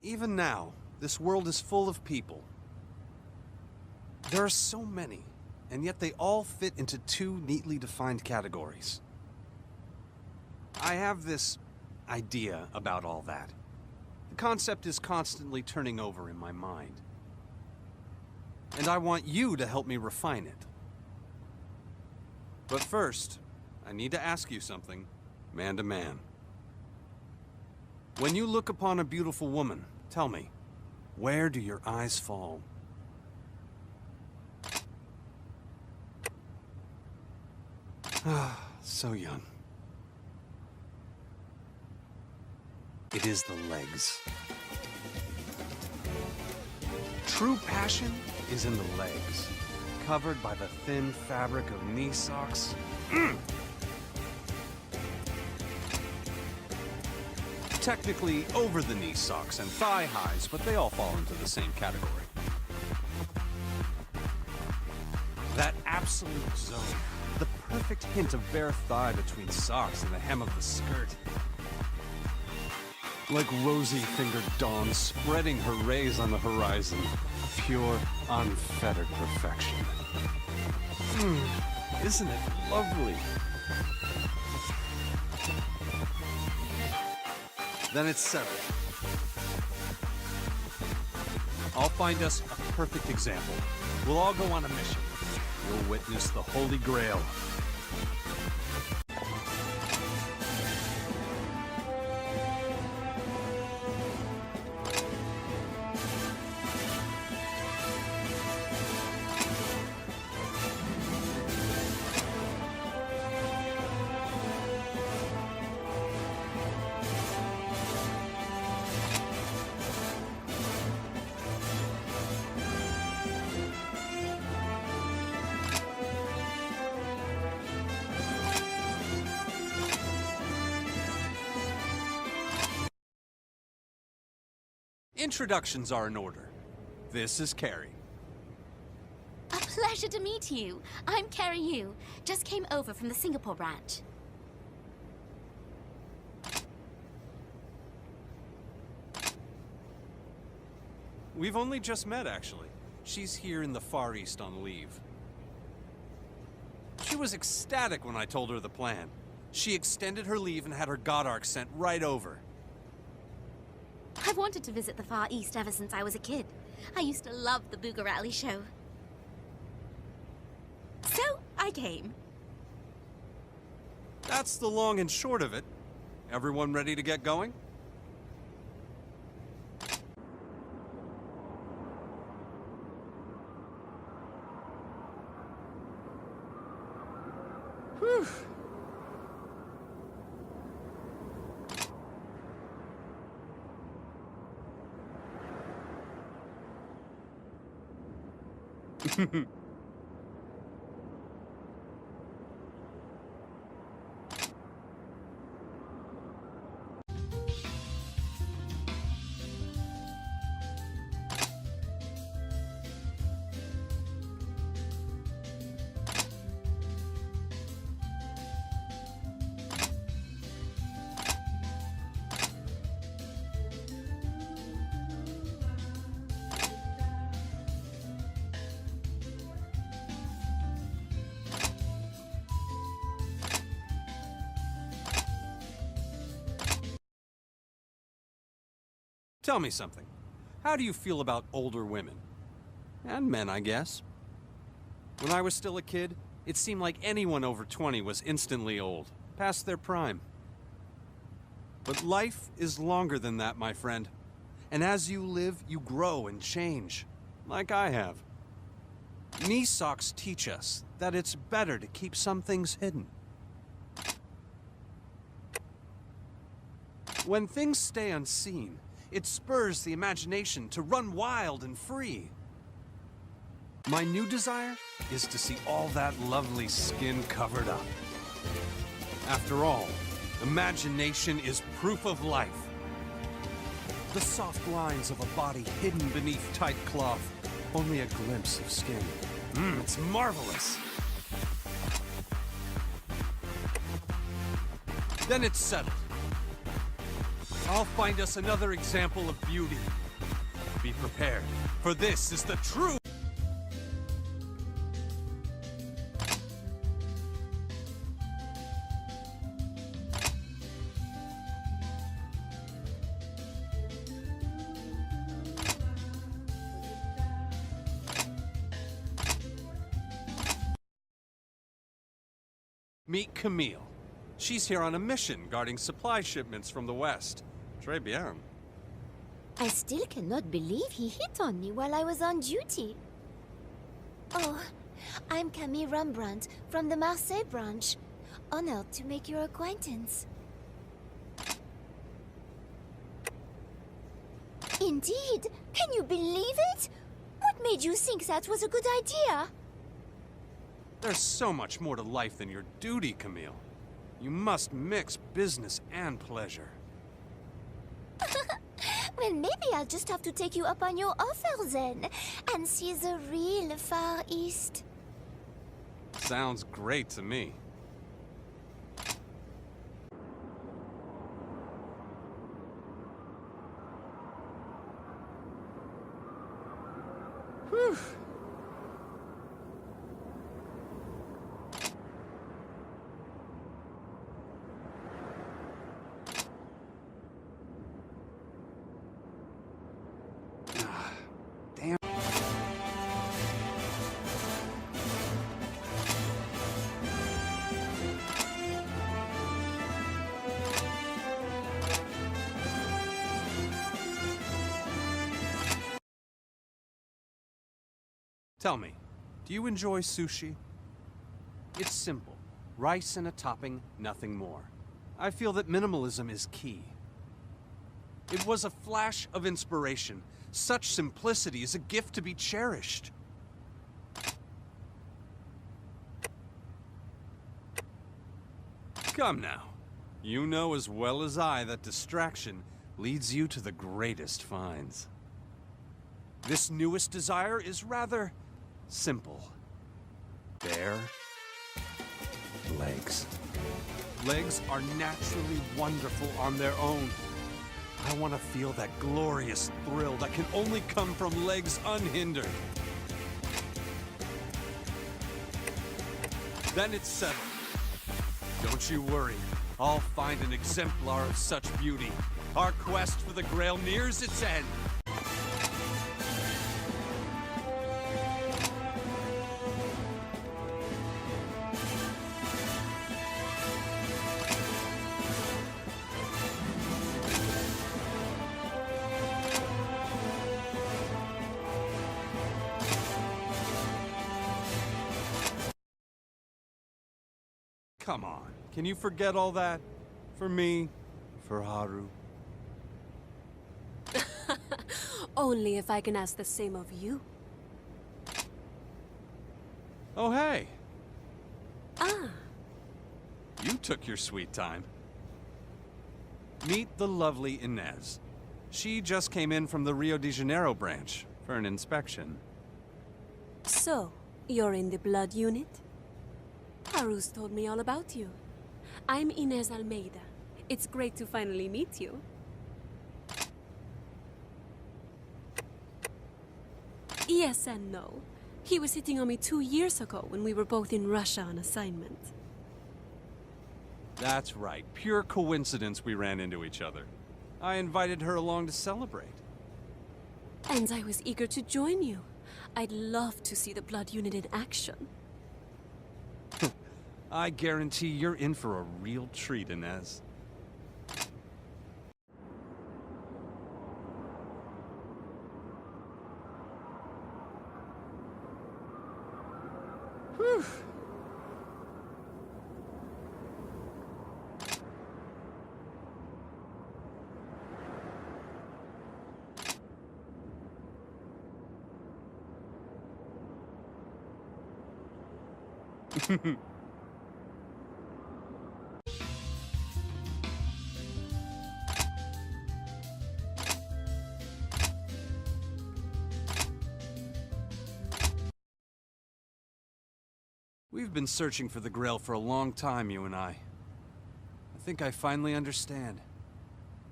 Even now, this world is full of people. There are so many, and yet they all fit into two neatly defined categories. I have this idea about all that. The concept is constantly turning over in my mind. And I want you to help me refine it. But first, I need to ask you something, man to man. When you look upon a beautiful woman, tell me, where do your eyes fall? Ah, so young. It is the legs. True passion is in the legs, covered by the thin fabric of knee socks. Technically over the knee socks and thigh highs, but they all fall into the same category. That absolute zone, the perfect hint of bare thigh between socks and the hem of the skirt. Like rosy-fingered dawn spreading her rays on the horizon. Pure, unfettered perfection. Isn't it lovely? Then it's settled. I'll find us a perfect example. We'll all go on a mission. You'll witness the Holy Grail. Introductions are in order. This is Carrie. A pleasure to meet you. I'm Carrie Yu. Just came over from the Singapore branch. We've only just met, actually. She's here in the Far East on leave. She was ecstatic when I told her the plan. She extended her leave and had her God Arc sent right over. I've wanted to visit the Far East ever since I was a kid. I used to love the Booga Rally show. So, I came. That's the long and short of it. Everyone ready to get going? Whew. Tell me something. How do you feel about older women? And men, I guess. When I was still a kid, it seemed like anyone over 20 was instantly old, past their prime. But life is longer than that, my friend. And as you live, you grow and change, like I have. Knee socks teach us that it's better to keep some things hidden. When things stay unseen, it spurs the imagination to run wild and free. My new desire is to see all that lovely skin covered up. After all, imagination is proof of life. The soft lines of a body hidden beneath tight cloth, only a glimpse of skin. It's marvelous. Then it's settled. I'll find us another example of beauty. Be prepared, for this is the true... Meet Camille. She's here on a mission guarding supply shipments from the West. Très bien. I still cannot believe he hit on me while I was on duty. Oh, I'm Camille Rembrandt from the Marseille branch. Honored to make your acquaintance. Indeed! Can you believe it? What made you think that was a good idea? There's so much more to life than your duty, Camille. You must mix business and pleasure. Well, maybe I'll just have to take you up on your offer then, and see the real Far East. Sounds great to me. Whew. Damn. Tell me, do you enjoy sushi? It's simple. Rice and a topping, nothing more. I feel that minimalism is key. It was a flash of inspiration. Such simplicity is a gift to be cherished. Come now. You know as well as I that distraction leads you to the greatest finds. This newest desire is rather simple. Bare legs. Legs are naturally wonderful on their own. I want to feel that glorious thrill that can only come from legs unhindered. Then it's settled. Don't you worry. I'll find an exemplar of such beauty. Our quest for the Grail nears its end. Come on, can you forget all that? For me, for Haru. Only if I can ask the same of you. Oh, hey. Ah. You took your sweet time. Meet the lovely Inez. She just came in from the Rio de Janeiro branch for an inspection. So, you're in the blood unit? Haru's told me all about you. I'm Inez Almeida. It's great to finally meet you. Yes and no. He was hitting on me 2 years ago when we were both in Russia on assignment. That's right. Pure coincidence we ran into each other. I invited her along to celebrate. And I was eager to join you. I'd love to see the blood unit in action. I guarantee you're in for a real treat, Inez. Whew. We've been searching for the Grail for a long time, you and I. I think I finally understand.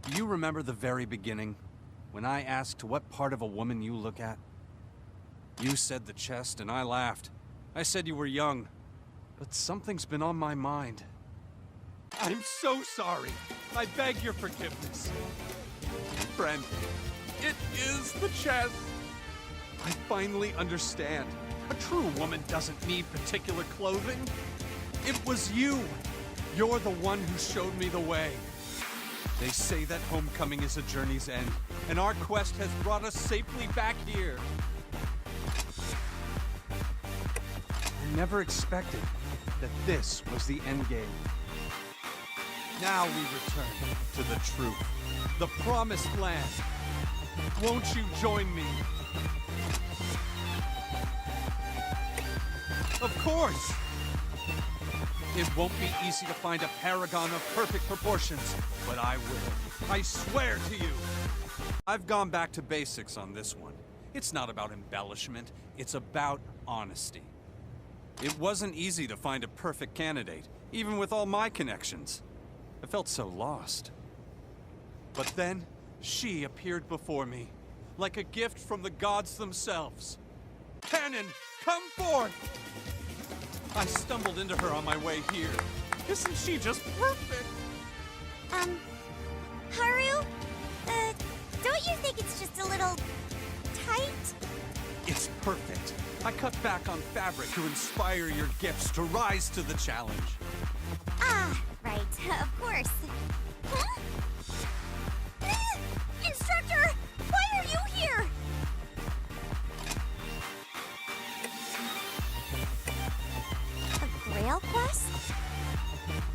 Do you remember the very beginning, when I asked what part of a woman you look at? You said the chest, and I laughed. I said you were young, but something's been on my mind. I'm so sorry. I beg your forgiveness. Friend, it is the chest. I finally understand. A true woman doesn't need particular clothing. It was you. You're the one who showed me the way. They say that homecoming is a journey's end, and our quest has brought us safely back here. I never expected that this was the end game. Now we return to the truth, the promised land. Won't you join me? Of course! It won't be easy to find a paragon of perfect proportions, but I will. I swear to you! I've gone back to basics on this one. It's not about embellishment, it's about honesty. It wasn't easy to find a perfect candidate, even with all my connections. I felt so lost. But then, she appeared before me, like a gift from the gods themselves. Cannon, come forth! I stumbled into her on my way here. Isn't she just perfect? Haru? Don't you think it's just a little tight? It's perfect. I cut back on fabric to inspire your gifts to rise to the challenge. Ah, right, of course. Huh? Instructor, why are you here? A Grail quest?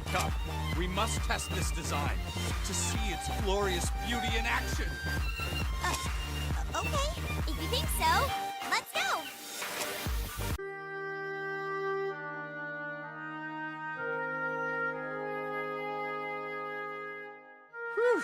Come, we must test this design to see its glorious beauty in action. Okay, if you think so, let's go. Whew.